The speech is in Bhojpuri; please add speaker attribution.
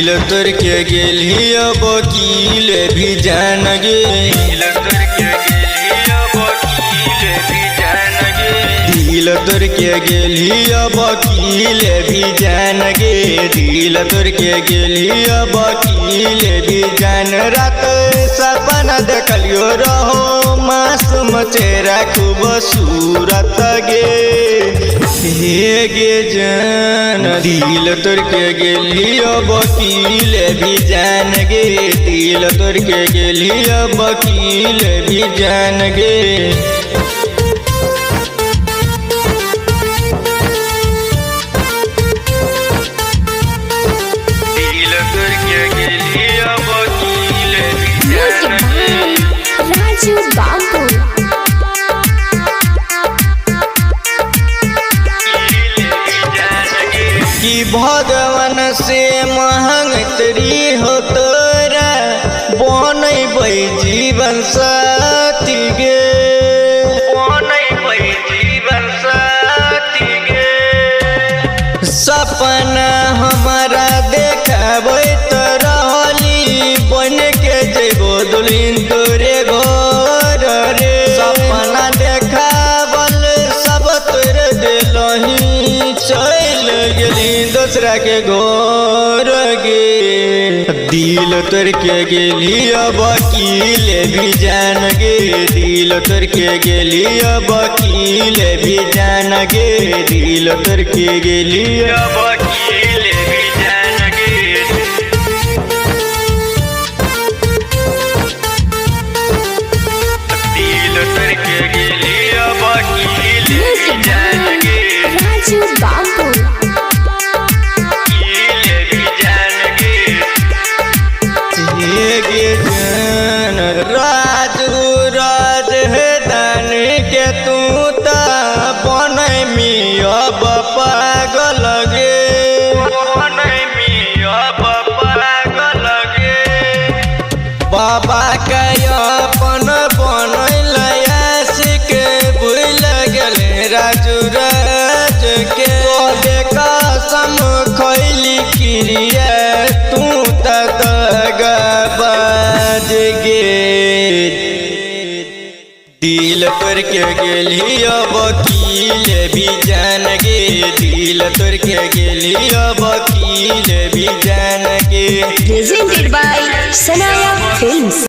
Speaker 1: दिल तोड़ के गेली अब वकील भी जान गे। दिल तोड़ के गेली अब वकील भी जान गे। दिल तोड़ के गेली अब वकील भी जान गे। दिल तोड़ के गेली अब वकील भी जान। रात सपना देखलियो रहो मासूम चेहरा खूबसूरत गे। हे गे जान दिल तोड़ के गेली अब वकील भी जान गे। दिल तोड़ के गेली अब वकील भी जान गे।
Speaker 2: राजू बाबू
Speaker 1: कि भगवान से महंग तरी हो तोरा बनबै जीवन साथी गे। बनबै जीवन साथी गे। सपना हमारा देखाबै तो रहली बन के जेबो दुल्हन तोरे घर रे। सपना देखावल सब तोरे दिलही चल गेली दूसरा के घर गे। दिल तोड़ के गेली अब वकील भी जान गे। दिल तोड़ के गेली अब वकील भी जान गे। दिल तोड़ के गेली अब वकील भी जान गे। दिल तोड़ के गेली अब वकील भी जान गे।
Speaker 2: राजू बाबू
Speaker 1: राजू राज है दान के तू ता बनमी अब पागल गे। बनमी अब पागल गे। बाबा का अपन बनल आशिक भूल गेले राजू राज के। कसम खैली क्रिया तू तगबाज गे। दिल तोड़ के गेली अब वकील भी जान गे। दिल तोड़ के गेली अब वकील भी जान गे।
Speaker 2: presented by Sanaya Films।